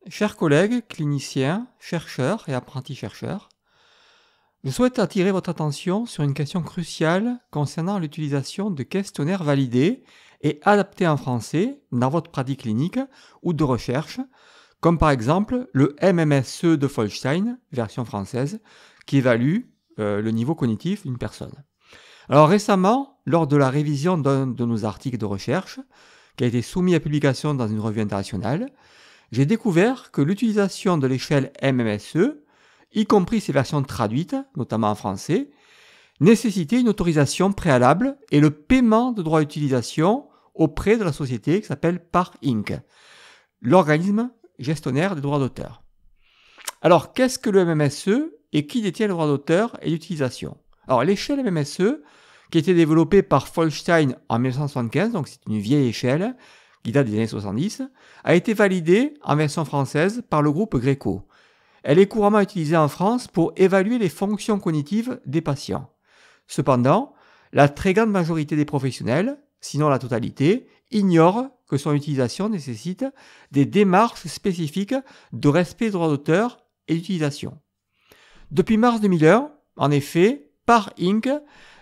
Chers collègues, cliniciens, chercheurs et apprentis chercheurs, je souhaite attirer votre attention sur une question cruciale concernant l'utilisation de questionnaires validés et adaptés en français dans votre pratique clinique ou de recherche, comme par exemple le MMSE de Folstein, version française, qui évalue le niveau cognitif d'une personne. Alors récemment, lors de la révision d'un de nos articles de recherche, qui a été soumis à publication dans une revue internationale, j'ai découvert que l'utilisation de l'échelle MMSE, y compris ses versions traduites, notamment en français, nécessitait une autorisation préalable et le paiement de droits d'utilisation auprès de la société qui s'appelle PAR Inc., l'organisme gestionnaire des droits d'auteur. Alors, qu'est-ce que le MMSE et qui détient le droit d'auteur et d'utilisation? Alors, l'échelle MMSE, qui a été développée par Folstein en 1975, donc c'est une vieille échelle qui date des années 70, a été validée en version française par le groupe Greco. Elle est couramment utilisée en France pour évaluer les fonctions cognitives des patients. Cependant, la très grande majorité des professionnels, sinon la totalité, ignorent que son utilisation nécessite des démarches spécifiques de respect des droits d'auteur et d'utilisation. Depuis mars 2001, en effet, PAR Inc.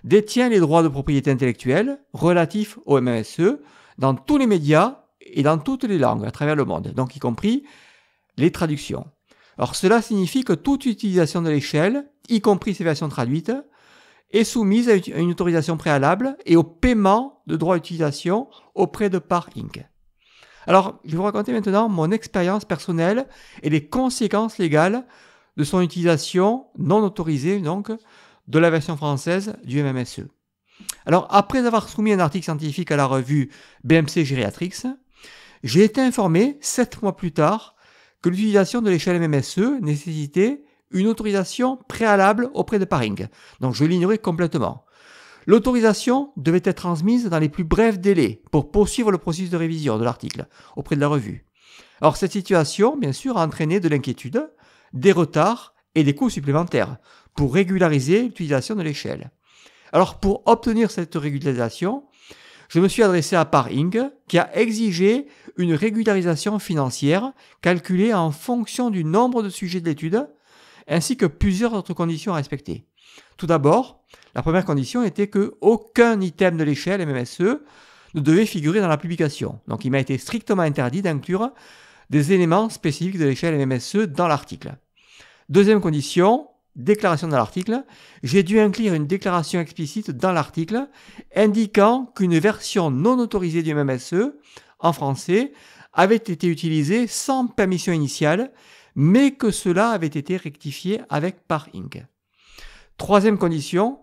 détient les droits de propriété intellectuelle relatifs au MMSE dans tous les médias et dans toutes les langues à travers le monde, donc y compris les traductions. Alors cela signifie que toute utilisation de l'échelle, y compris ses versions traduites, est soumise à une autorisation préalable et au paiement de droits d'utilisation auprès de PAR Inc. Alors, je vais vous raconter maintenant mon expérience personnelle et les conséquences légales de son utilisation non autorisée, donc, de la version française du MMSE. Alors, après avoir soumis un article scientifique à la revue BMC Geriatrics, j'ai été informé 7 mois plus tard que l'utilisation de l'échelle MMSE nécessitait une autorisation préalable auprès de PAR Inc. Donc, je l'ignorais complètement. L'autorisation devait être transmise dans les plus brefs délais pour poursuivre le processus de révision de l'article auprès de la revue. Alors, cette situation, bien sûr, a entraîné de l'inquiétude, des retards et des coûts supplémentaires pour régulariser l'utilisation de l'échelle. Alors, pour obtenir cette régularisation, je me suis adressé à PAR Inc. qui a exigé une régularisation financière calculée en fonction du nombre de sujets de l'étude, ainsi que plusieurs autres conditions à respecter. Tout d'abord, la première condition était qu'aucun item de l'échelle MMSE ne devait figurer dans la publication. Donc, il m'a été strictement interdit d'inclure des éléments spécifiques de l'échelle MMSE dans l'article. Deuxième condition, déclaration dans l'article, j'ai dû inclure une déclaration explicite dans l'article indiquant qu'une version non autorisée du MMSE en français avait été utilisée sans permission initiale, mais que cela avait été rectifié avec PAR Inc. Troisième condition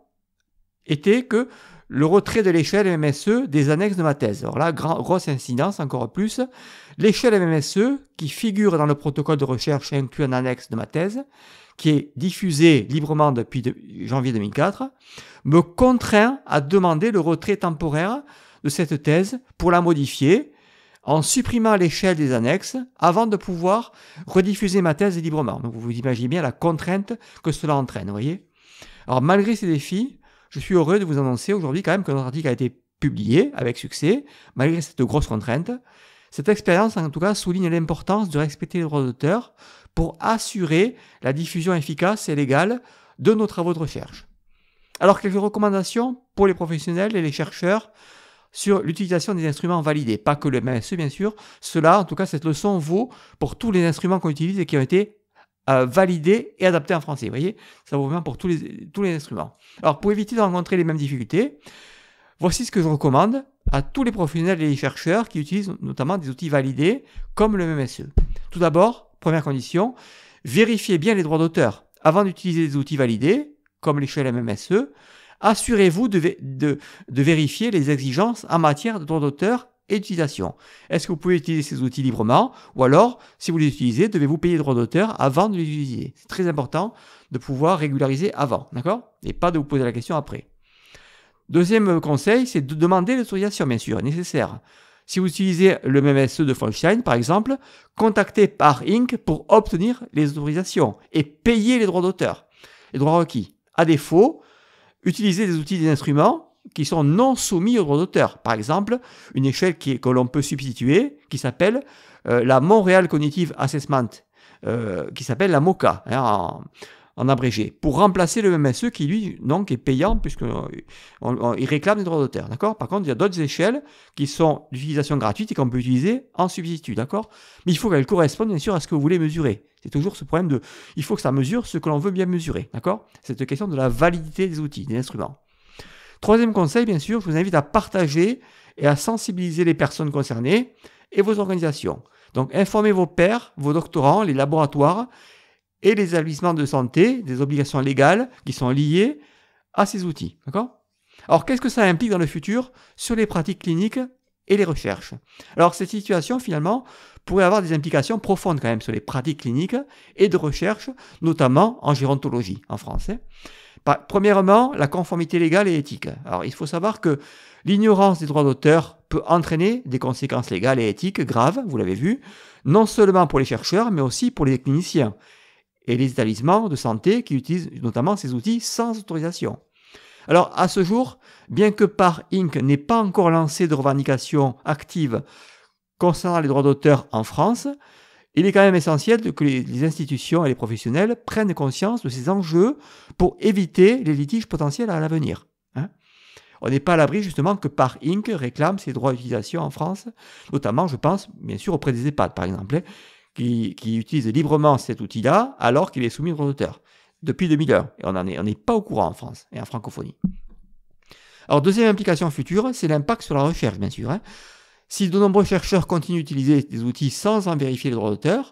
était que le retrait de l'échelle MMSE des annexes de ma thèse. Alors là, grosse incidence encore plus. L'échelle MMSE, qui figure dans le protocole de recherche inclus en annexe de ma thèse, qui est diffusée librement depuis janvier 2004, me contraint à demander le retrait temporaire de cette thèse pour la modifier en supprimant l'échelle des annexes avant de pouvoir rediffuser ma thèse librement. Donc vous imaginez bien la contrainte que cela entraîne, vous voyez. Alors malgré ces défis, je suis heureux de vous annoncer aujourd'hui quand même que notre article a été publié avec succès, malgré cette grosse contrainte. Cette expérience, en tout cas, souligne l'importance de respecter les droits d'auteur pour assurer la diffusion efficace et légale de nos travaux de recherche. Alors, quelques recommandations pour les professionnels et les chercheurs sur l'utilisation des instruments validés. Pas que le MMSE, bien sûr. Cela, en tout cas, cette leçon vaut pour tous les instruments qu'on utilise et qui ont été validés et adaptés en français. Vous voyez, ça vaut vraiment pour tous les instruments. Alors, pour éviter de rencontrer les mêmes difficultés, voici ce que je recommande à tous les professionnels et les chercheurs qui utilisent notamment des outils validés comme le MMSE. Tout d'abord, première condition, vérifiez bien les droits d'auteur. Avant d'utiliser des outils validés, comme l'échelle MMSE, assurez-vous de vérifier les exigences en matière de droits d'auteur et d'utilisation. Est-ce que vous pouvez utiliser ces outils librement, ou alors, si vous les utilisez, devez-vous payer les droits d'auteur avant de les utiliser. C'est très important de pouvoir régulariser avant, d'accord? Et pas de vous poser la question après. Deuxième conseil, c'est de demander l'autorisation, bien sûr, nécessaire. Si vous utilisez le MMSE de Folstein, par exemple, contactez PAR Inc. pour obtenir les autorisations et payer les droits d'auteur, les droits requis. À défaut, utilisez des outils et des instruments qui sont non soumis au droit d'auteur. Par exemple, une échelle que l'on peut substituer, qui s'appelle la Montréal Cognitive Assessment, qui s'appelle la MoCA, en abrégé, pour remplacer le MSE qui, lui, donc, est payant puisqu'il réclame des droits d'auteur, d'accord? Par contre, il y a d'autres échelles qui sont d'utilisation gratuite et qu'on peut utiliser en substitut, d'accord? Mais il faut qu'elles correspondent, bien sûr, à ce que vous voulez mesurer. C'est toujours ce problème de... Il faut que ça mesure ce que l'on veut bien mesurer, d'accord? Cette question de la validité des outils, des instruments. Troisième conseil, bien sûr, je vous invite à partager et à sensibiliser les personnes concernées et vos organisations. Donc, informez vos pairs, vos doctorants, les laboratoires et les établissements de santé des obligations légales qui sont liées à ces outils. D'accord ? Alors, qu'est-ce que ça implique dans le futur sur les pratiques cliniques et les recherches ? Alors, cette situation, finalement, pourrait avoir des implications profondes quand même sur les pratiques cliniques et de recherche, notamment en gérontologie en France. Premièrement, la conformité légale et éthique. Alors, il faut savoir que l'ignorance des droits d'auteur peut entraîner des conséquences légales et éthiques graves, vous l'avez vu, non seulement pour les chercheurs, mais aussi pour les cliniciens et les établissements de santé qui utilisent notamment ces outils sans autorisation. Alors, à ce jour, bien que PAR Inc. n'ait pas encore lancé de revendications actives concernant les droits d'auteur en France, il est quand même essentiel que les institutions et les professionnels prennent conscience de ces enjeux pour éviter les litiges potentiels à l'avenir. On n'est pas à l'abri justement que PAR Inc. réclame ses droits d'utilisation en France, notamment, je pense, bien sûr, auprès des EHPAD, par exemple, qui utilisent librement cet outil-là alors qu'il est soumis au droit d'auteur depuis 2001. Et on n'est pas au courant en France et en francophonie. Alors, deuxième implication future, c'est l'impact sur la recherche, bien sûr. Si de nombreux chercheurs continuent d'utiliser des outils sans en vérifier le droit d'auteur,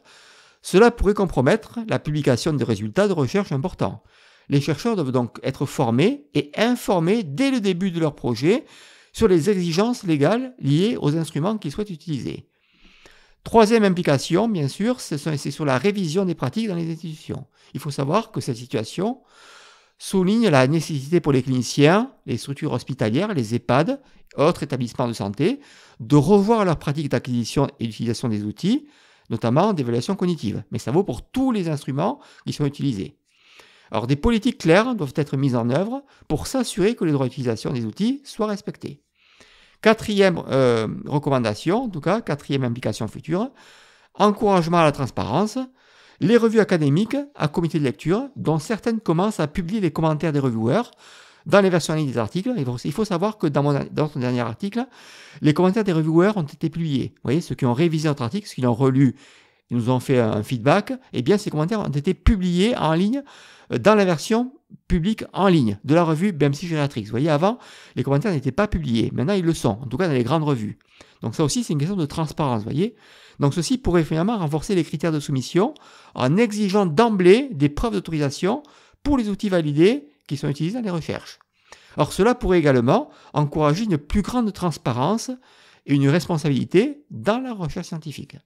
cela pourrait compromettre la publication de résultats de recherche importants. Les chercheurs doivent donc être formés et informés dès le début de leur projet sur les exigences légales liées aux instruments qu'ils souhaitent utiliser. Troisième implication, bien sûr, c'est sur la révision des pratiques dans les institutions. Il faut savoir que cette situation souligne la nécessité pour les cliniciens, les structures hospitalières, les EHPAD, autres établissements de santé, de revoir leurs pratiques d'acquisition et d'utilisation des outils, notamment d'évaluation cognitive. Mais ça vaut pour tous les instruments qui sont utilisés. Alors, des politiques claires doivent être mises en œuvre pour s'assurer que les droits d'utilisation des outils soient respectés. Quatrième recommandation, en tout cas, quatrième implication future, encouragement à la transparence. Les revues académiques à comité de lecture, dont certaines commencent à publier les commentaires des reviewers dans les versions en ligne des articles. Il faut savoir que dans son dernier article, les commentaires des reviewers ont été publiés. Vous voyez, ceux qui ont révisé notre article, ceux qui l'ont relu, ils nous ont fait un feedback, eh bien ces commentaires ont été publiés en ligne dans la version publique en ligne de la revue BMC Geriatrics. Vous voyez, avant, les commentaires n'étaient pas publiés. Maintenant, ils le sont, en tout cas dans les grandes revues. Donc ça aussi, c'est une question de transparence, vous voyez. Donc ceci pourrait finalement renforcer les critères de soumission en exigeant d'emblée des preuves d'autorisation pour les outils validés qui sont utilisés dans les recherches. Alors cela pourrait également encourager une plus grande transparence et une responsabilité dans la recherche scientifique.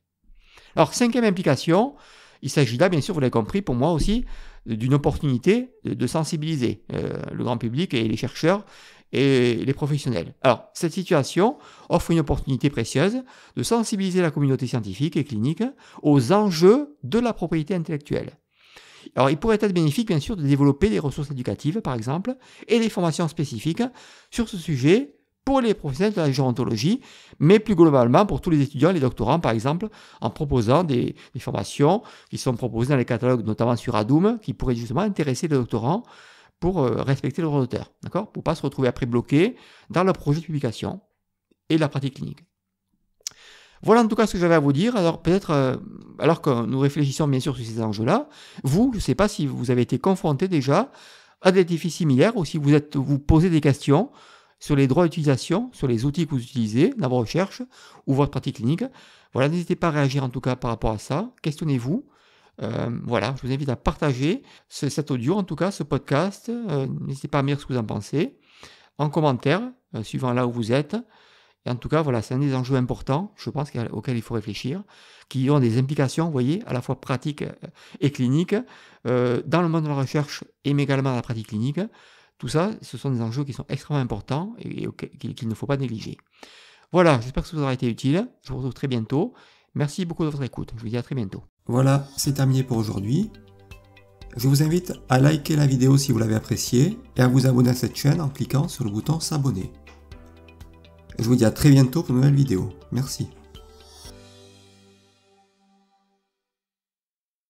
Alors cinquième implication, il s'agit là, bien sûr, vous l'avez compris, pour moi aussi, d'une opportunité de sensibiliser le grand public et les chercheurs et les professionnels. Alors, cette situation offre une opportunité précieuse de sensibiliser la communauté scientifique et clinique aux enjeux de la propriété intellectuelle. Alors, il pourrait être bénéfique, bien sûr, de développer des ressources éducatives, par exemple, et des formations spécifiques sur ce sujet pour les professionnels de la gérontologie, mais plus globalement pour tous les étudiants et les doctorants, par exemple, en proposant des formations qui sont proposées dans les catalogues, notamment sur Adoom, qui pourraient justement intéresser les doctorants pour respecter le droit d'auteur, d'accord ? Pour ne pas se retrouver après bloqués dans leur projet de publication et la pratique clinique. Voilà en tout cas ce que j'avais à vous dire. Alors peut-être, alors que nous réfléchissons bien sûr sur ces enjeux-là, vous, je ne sais pas si vous avez été confronté déjà à des défis similaires ou si vous posez des questions sur les droits d'utilisation, sur les outils que vous utilisez dans vos recherches ou votre pratique clinique. Voilà, n'hésitez pas à réagir en tout cas par rapport à ça. Questionnez-vous. Voilà, je vous invite à partager cet audio, en tout cas ce podcast. N'hésitez pas à me dire ce que vous en pensez en commentaire, suivant là où vous êtes. Et en tout cas, voilà, c'est un des enjeux importants, je pense, auxquels il faut réfléchir, qui ont des implications, vous voyez, à la fois pratiques et cliniques, dans le monde de la recherche et également dans la pratique clinique. Tout ça, ce sont des enjeux qui sont extrêmement importants et qu'il ne faut pas négliger. Voilà, j'espère que ça vous aura été utile. Je vous retrouve très bientôt. Merci beaucoup de votre écoute. Je vous dis à très bientôt. Voilà, c'est terminé pour aujourd'hui. Je vous invite à liker la vidéo si vous l'avez appréciée et à vous abonner à cette chaîne en cliquant sur le bouton s'abonner. Je vous dis à très bientôt pour une nouvelle vidéo. Merci.